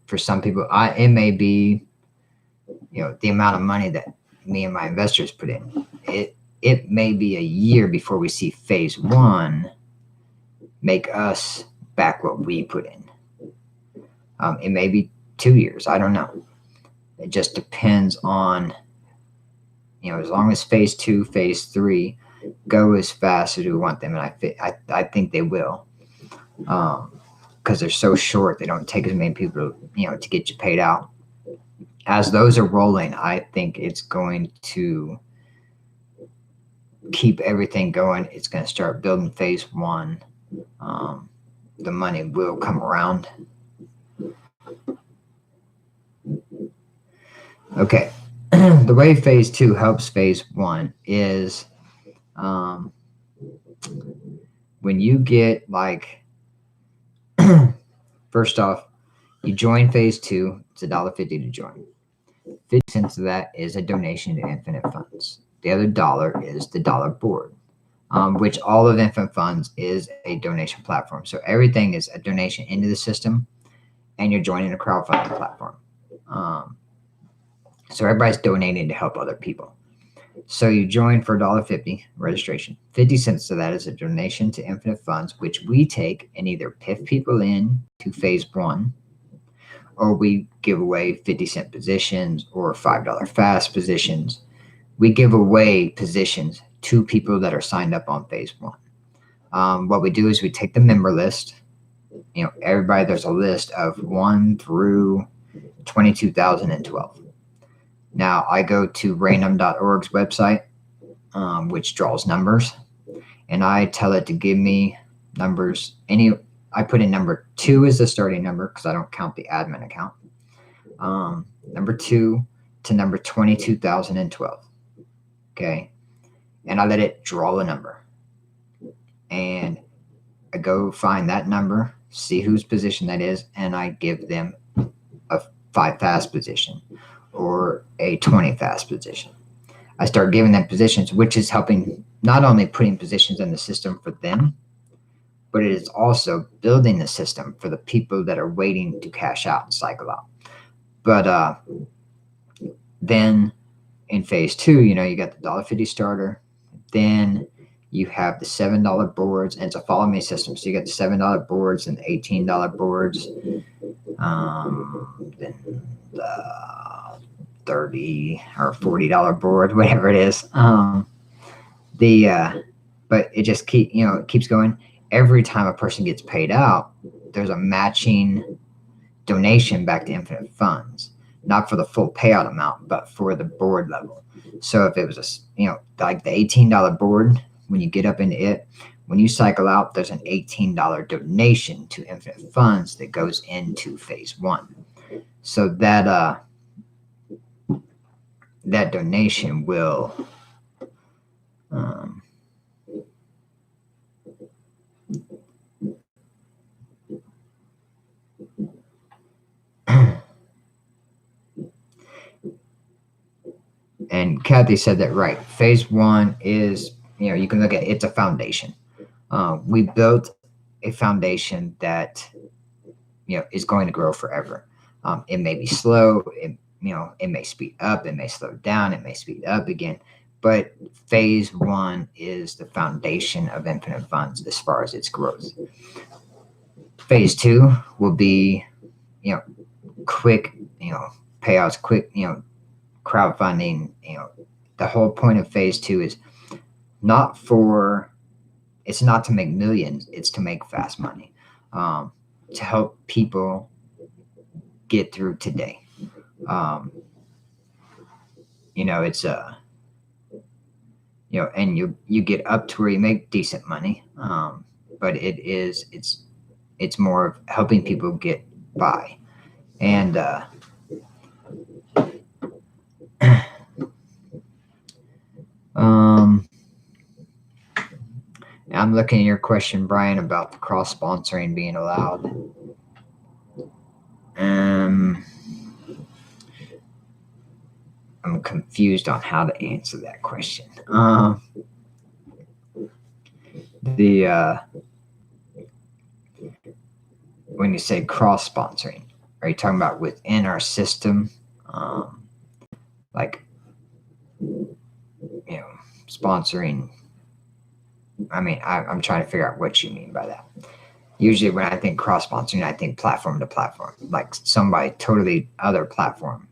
for some people, it may be, the amount of money that me and my investors put in. It may be a year before we see phase 1 make us back what we put in. It may be 2 years. I don't know. It just depends on, as long as phase 2, phase 3 go as fast as we want them, and I think they will. Because they're so short, they don't take as many people, to get you paid out. As those are rolling, I think it's going to keep everything going. It's going to start building phase 1. The money will come around. Okay. The way phase 2 helps phase 1 is when you get like, first off, you join phase 2, it's $1.50 to join. 50 cents of that is a donation to Infinite Funds. The other $1 is the Dollar Board, which all of Infinite Funds is a donation platform. So everything is a donation into the system, and you're joining a crowdfunding platform. So everybody's donating to help other people. So you join for $1.50 registration. 50 cents of that is a donation to Infinite Funds, which we take and either PIF people in to phase 1, or we give away 50-cent positions or $5 fast positions. We give away positions to people that are signed up on phase 1. What we do is we take the member list. Everybody, there's a list of 1 through 22,012. Now I go to random.org's website, which draws numbers, and I tell it to give me numbers. I put in number 2 as the starting number because I don't count the admin account. Number 2 to number 22,012. Okay. And I let it draw a number. And I go find that number see whose position that is, and I give them a 5 fast position or a 20 fast position. I start giving them positions, which is helping not only putting positions in the system for them, but it is also building the system for the people that are waiting to cash out and cycle out. But then in phase 2, you got the $1.50 starter. Then you have the $7 boards, and it's a follow me system. So you got the $7 boards and the $18 boards. Then the $30 or $40 board, whatever it is. But it just keeps going. Every time a person gets paid out, there's a matching donation back to Infinite Funds, not for the full payout amount, but for the board level. So if it was like the $18 board, when you get up into it, when you cycle out, there's an $18 donation to Infinite Funds that goes into phase 1. So that donation will and Kathy said that right. Phase 1 is, you can look at it's a foundation. We built a foundation that, is going to grow forever. It may be slow. It may speed up. It may slow down. It may speed up again. But phase 1 is the foundation of Infinite Funds as far as its growth. Phase 2 will be, quick, payouts, quick, crowdfunding. The whole point of phase 2 is it's not to make millions, it's to make fast money, to help people get through today. It's and you get up to where you make decent money, but it's more of helping people get by. And I'm looking at your question, Brian, about the cross sponsoring being allowed. I'm confused on how to answer that question. When you say cross sponsoring, are you talking about within our system, like sponsoring? I mean, I'm trying to figure out what you mean by that. Usually when I think cross sponsoring, I think platform to platform, like somebody totally other platform,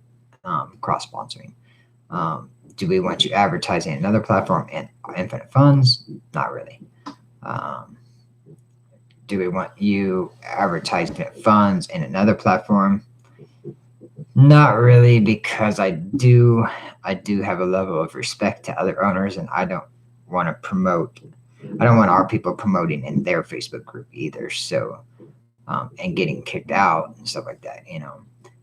cross sponsoring. Do we want you advertising another platform in Infinite Funds? Not really. Do we want you advertising Infinite Funds in another platform? Not really, because I do have a level of respect to other owners, and I don't want our people promoting in their Facebook group either. So, and getting kicked out and stuff like that.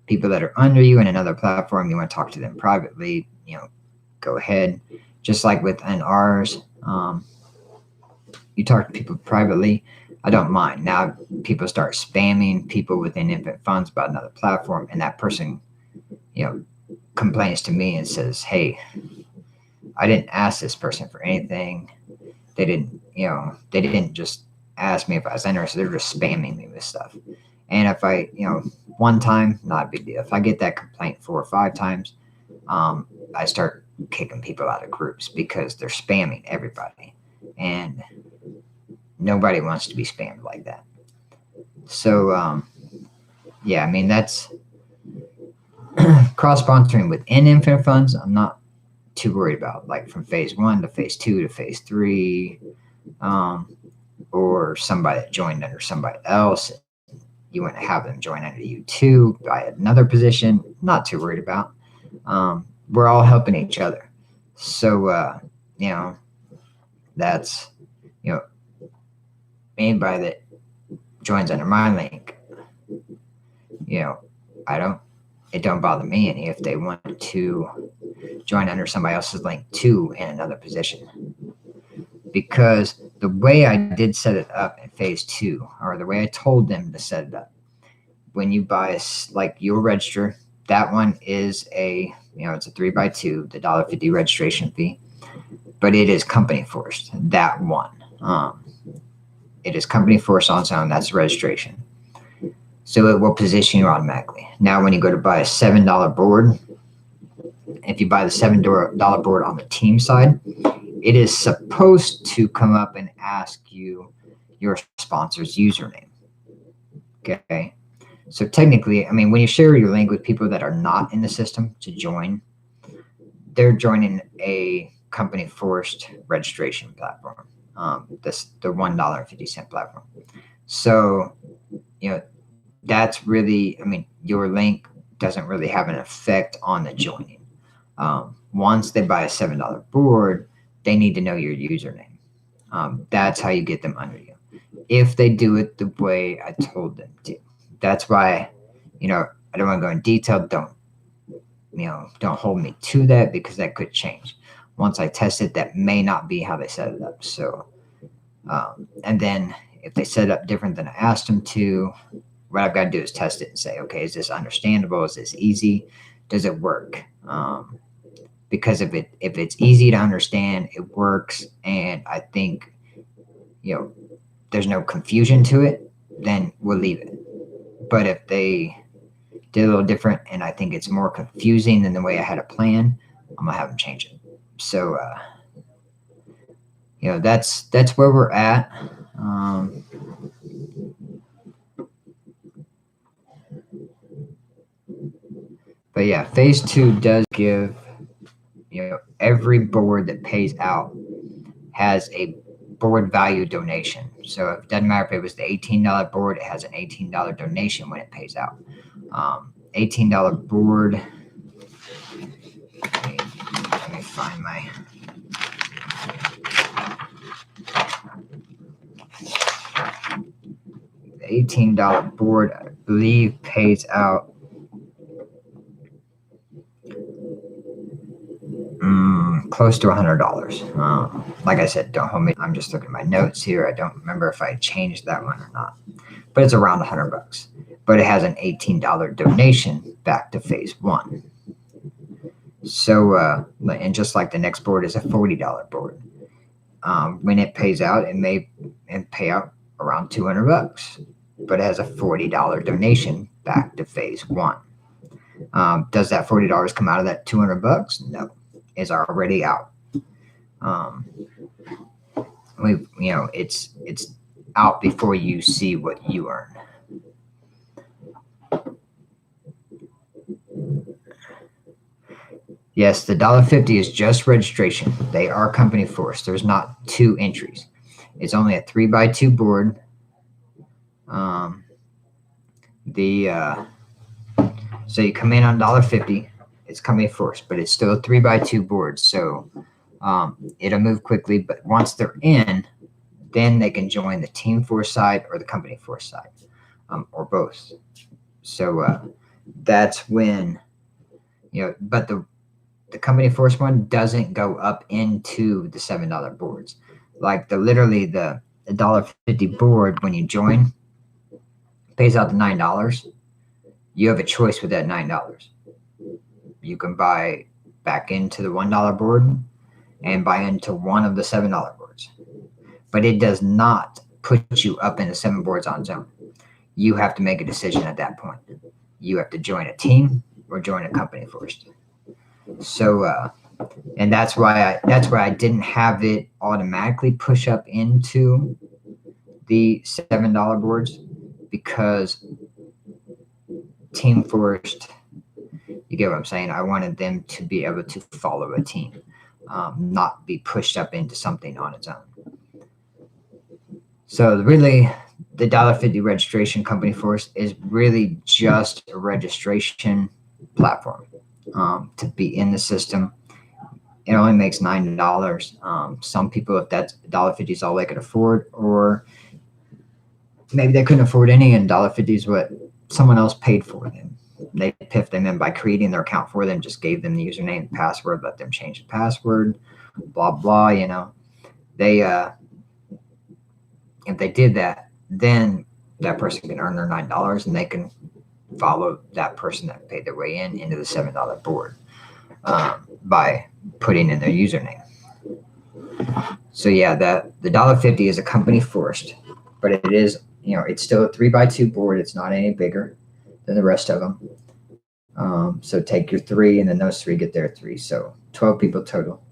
People that are under you in another platform, you want to talk to them privately, go ahead. Just like within ours, you talk to people privately, I don't mind. Now people start spamming people within Infinite Funds about another platform, and that person, complains to me and says, hey, I didn't ask this person for anything. They didn't just ask me if I was interested. They're just spamming me with stuff. And if I, one time, not a big deal. If I get that complaint 4 or 5 times, I start kicking people out of groups because they're spamming everybody. And nobody wants to be spammed like that. So, yeah, I mean, that's cross-sponsoring within Infinite Funds. I'm not too worried about, like from phase 1 to phase 2 to phase 3, or somebody that joined under somebody else. You want to have them join under you too by another position. Not too worried about. We're all helping each other. So, that's, anybody that joins under my link, it don't bother me any if they want to join under somebody else's link too in another position, because the way I did set it up in phase 2, or the way I told them to set it up, when you buy like your register, that one is it's a 3x2, the $1.50 registration fee, but it is company forced. That one, it is company forced on its own. That's registration. So it will position you automatically. Now, when you go to buy a $7 board, if you buy the $7 board on the team side, it is supposed to come up and ask you your sponsor's username. Okay. So technically, I mean, when you share your link with people that are not in the system to join, they're joining a company forced registration platform. The $1.50 platform. So, that's really, I mean, your link doesn't really have an effect on the joining. Once they buy a $7 board, they need to know your username. That's how you get them under you. If they do it the way I told them to. That's why, I don't want to go in detail. Don't hold me to that, because that could change. Once I test it, that may not be how they set it up. So, and then if they set it up different than I asked them to, what I've got to do is test it and say, okay, is this understandable? Is this easy? Does it work? Because if it's easy to understand, it works, and I think, there's no confusion to it, then we'll leave it. But if they did a little different, and I think it's more confusing than the way I had a plan, I'm gonna have them change it. So, that's where we're at. But yeah, phase 2 does give, every board that pays out has a board value donation. So it doesn't matter if it was the $18 board, it has an $18 donation when it pays out. $18 board. Let me find my. The $18 board, I believe, pays out close to $100. Like I said, don't hold me. I'm just looking at my notes here. I don't remember if I changed that one or not, but it's around $100. But it has an $18 donation back to phase 1. So, and just like the next board is a $40 board. When it pays out, it may pay out around $200, but it has a $40 donation back to phase 1. Does that $40 come out of that $200? No, it's already out. It's out before you see what you earn. Yes, the $1.50 is just registration. They are company forced. There's not 2 entries. It's only a 3x2 board. So you come in on $1.50. It's company forced, but it's still a 3x2 board. So it'll move quickly. But once they're in, then they can join the team force side or the company force side, or both. So that's when, but the company force one doesn't go up into the $7 boards. Like the $1.50 board, when you join, pays out the $9. You have a choice with that $9. You can buy back into the $1 board and buy into one of the $7 boards. But it does not put you up into 7 boards on its own. You have to make a decision at that point. You have to join a team or join a company first. So, and that's why I didn't have it automatically push up into the $7 boards, because team first, you get what I'm saying? I wanted them to be able to follow a team, not be pushed up into something on its own. So really, the $1.50 registration company force is really just a registration platform to be in the system. It only makes $9. Some people, if that's $1.50 is all they could afford, or maybe they couldn't afford any, and $1.50 is what someone else paid for them. They piffed them in by creating their account for them, just gave them the username and password, let them change the password, blah, blah, They If they did that, then that person can earn their $9 and they can follow that person that paid their way in into the $7 board by putting in their username. So yeah, that the $1.50 is a company first, but it is, it's still a 3x2 board. It's not any bigger than the rest of them. So take your 3, and then those 3 get their 3. So 12 people total.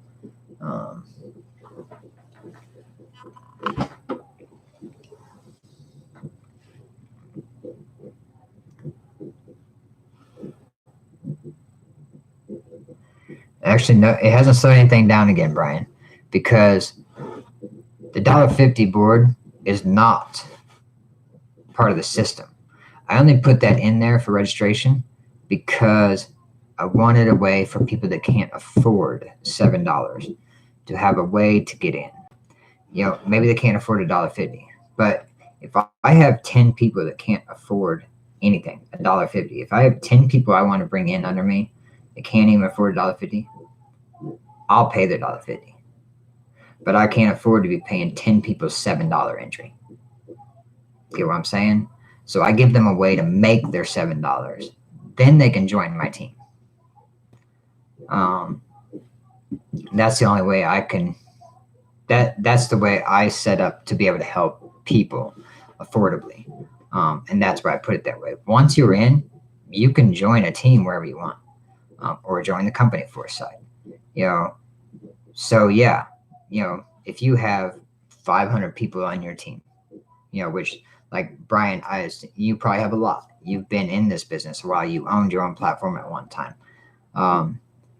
Actually, no, it hasn't slowed anything down again, Brian, because the $1.50 board is not part of the system. I only put that in there for registration because I wanted a way for people that can't afford $7 to have a way to get in. Maybe they can't afford $1.50, but if I have 10 people that can't afford anything, $1.50, if I have 10 people I want to bring in under me that can't even afford $1.50, I'll pay the $1.50. But I can't afford to be paying 10 people $7 entry. Get what I'm saying? So I give them a way to make their $7. Then they can join my team. That's the only way I can. That's the way I set up to be able to help people affordably. And that's why I put it that way. Once you're in, you can join a team wherever you want, or join the company force side. So yeah, if you have 500 people on your team, which, like Brian, you probably have a lot. You've been in this business a while. You owned your own platform at one time.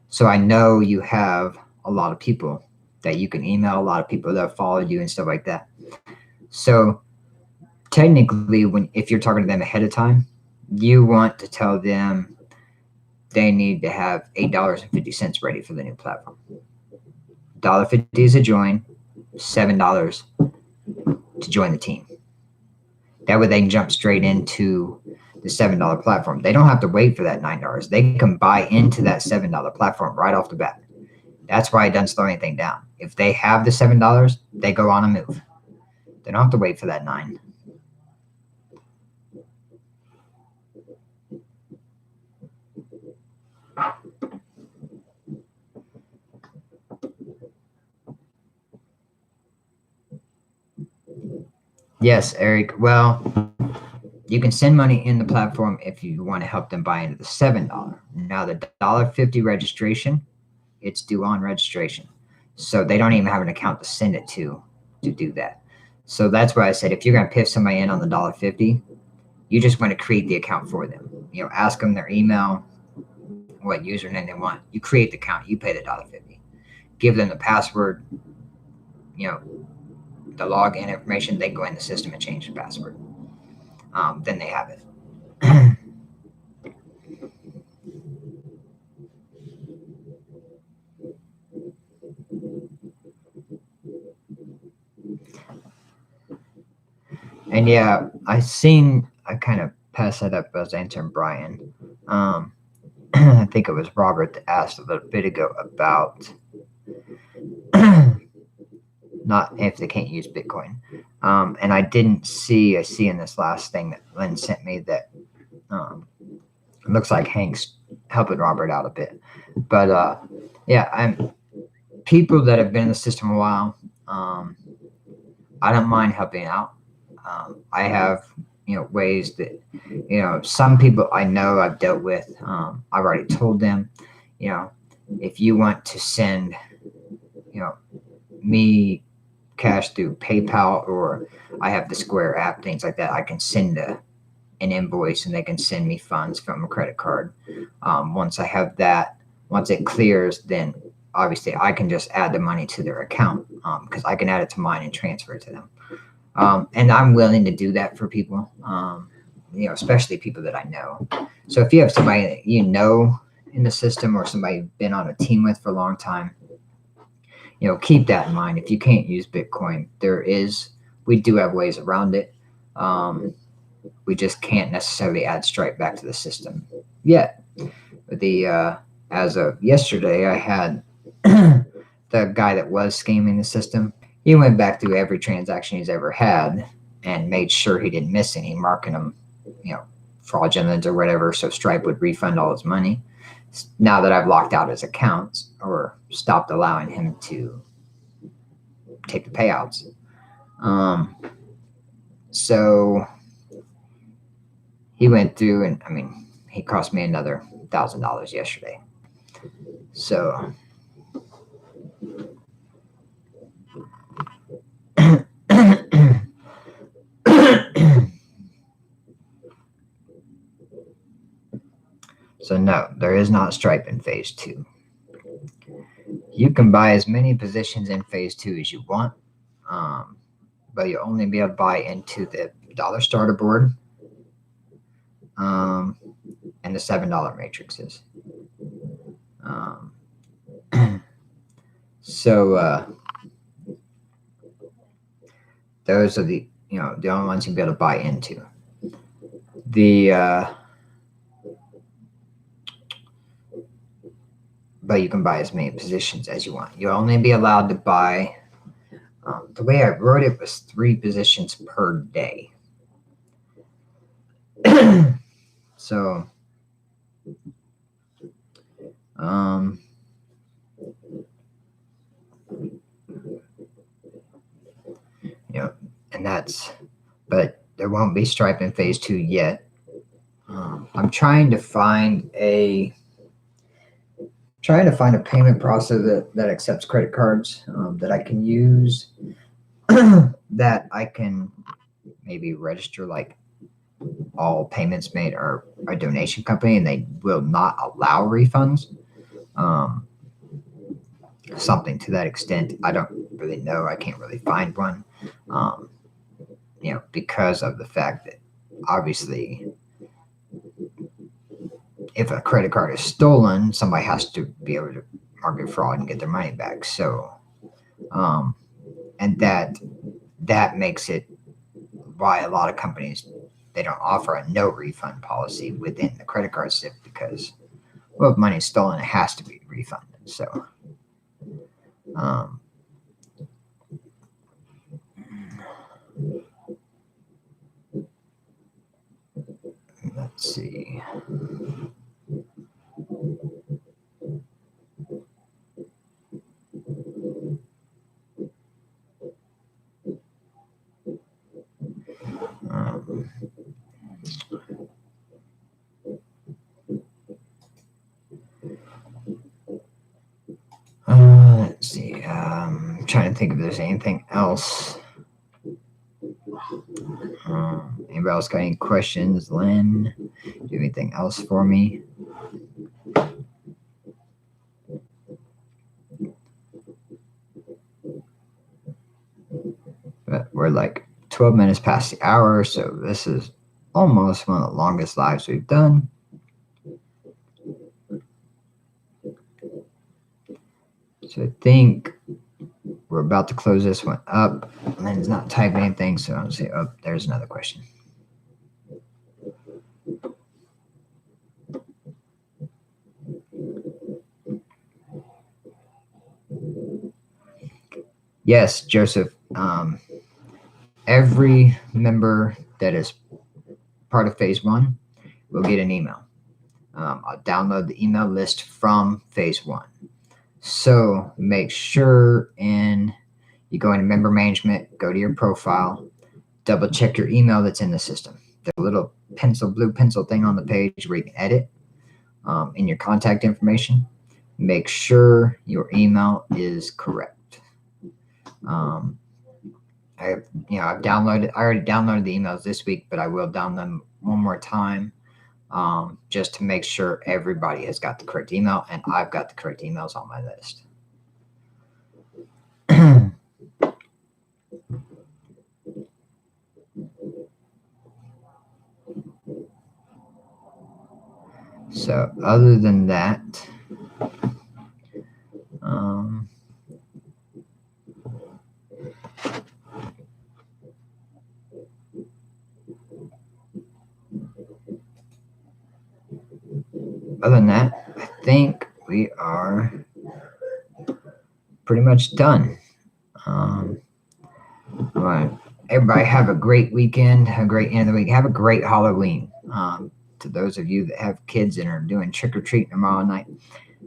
So I know you have a lot of people that you can email, a lot of people that follow you and stuff like that. So technically, if you're talking to them ahead of time, you want to tell them they need to have $8.50 ready for the new platform. $1.50 is a join, $7 to join the team. That way they can jump straight into the $7 platform. They don't have to wait for that $9. They can buy into that $7 platform right off the bat. That's why it doesn't slow anything down. If they have the $7, they go on a move. They don't have to wait for that $9. Yes, Eric. Well, you can send money in the platform if you want to help them buy into the $7. Now, the $1.50 registration, it's due on registration. So they don't even have an account to send it to do that. So that's why I said, if you're going to piff somebody in on the $1.50, you just want to create the account for them. Ask them their email, what username they want. You create the account. You pay the $1.50. Give them the password, the login information. They go in the system and change the password. Then they have it. And yeah, I kind of passed that up as answering Brian. I think it was Robert that asked a little bit ago about not if they can't use Bitcoin. And I see in this last thing that Lynn sent me that looks like Hank's helping Robert out a bit. But yeah, people that have been in the system a while, I don't mind helping out. I have, ways that, some people I know I've dealt with. I've already told them, if you want to send, me cash through PayPal, or I have the Square app, things like that, I can send an invoice and they can send me funds from a credit card. Once I have that, once it clears, then obviously I can just add the money to their account, because I can add it to mine and transfer it to them. And I'm willing to do that for people, especially people that I know. So if you have somebody that in the system, or somebody you've been on a team with for a long time, keep that in mind. If you can't use Bitcoin, we do have ways around it. We just can't necessarily add Stripe back to the system yet. As of yesterday, I had the guy that was scamming the system. he went back through every transaction he's ever had and made sure he didn't miss any, marking them, fraudulent or whatever, so Stripe would refund all his money. Now that I've locked out his accounts or stopped allowing him to take the payouts. So he went through and he cost me another $1,000 yesterday. So no, there is not Stripe in phase 2. You can buy as many positions in phase 2 as you want, but you'll only be able to buy into the dollar starter board and the $7 matrices. So those are the only ones you'll be able to buy into. But you can buy as many positions as you want. You'll only be allowed to buy, the way I wrote it was 3 positions per day. So, and but there won't be Stripe in phase 2 yet. I'm trying to find a payment processor that accepts credit cards, that I can use, that I can maybe register like all payments made are a donation company and they will not allow refunds. Something to that extent. I don't really know. I can't really find one, because of the fact that obviously if a credit card is stolen, somebody has to be able to argue fraud and get their money back. So, and that makes it why a lot of companies, they don't offer a no refund policy within the credit card SIP because, well, if money is stolen, it has to be refunded. So, let's see. Let's see. I'm trying to think if there's anything else. Anybody else got any questions? Lynn, do you have anything else for me? But we're like 12 minutes past the hour, so this is almost one of the longest lives we've done. So I think we're about to close this one up. Lynn's not typing anything, so I'll say, oh, there's another question. Yes, Joseph. Every member that is part of phase 1 will get an email. I'll download the email list from phase 1. So make sure you go into member management, go to your profile, double check your email that's in the system. There's a little blue pencil thing on the page where you can edit in your contact information. Make sure your email is correct. I already downloaded the emails this week, but I will download them one more time, just to make sure everybody has got the correct email and I've got the correct emails on my list. So other than that, I think we are pretty much done. All right. Everybody have a great weekend, a great end of the week. Have a great Halloween. To those of you that have kids and are doing trick or treat tomorrow night,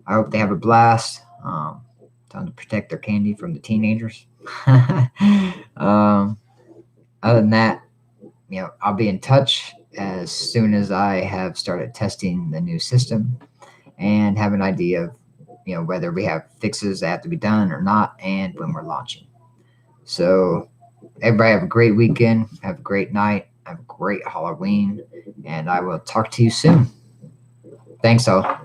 I hope they have a blast. Time to protect their candy from the teenagers. um, Other than that, I'll be in touch as soon as I have started testing the new system and have an idea of, whether we have fixes that have to be done or not, and when we're launching. So everybody have a great weekend. Have a great night. Have a great Halloween. And I will talk to you soon. Thanks all.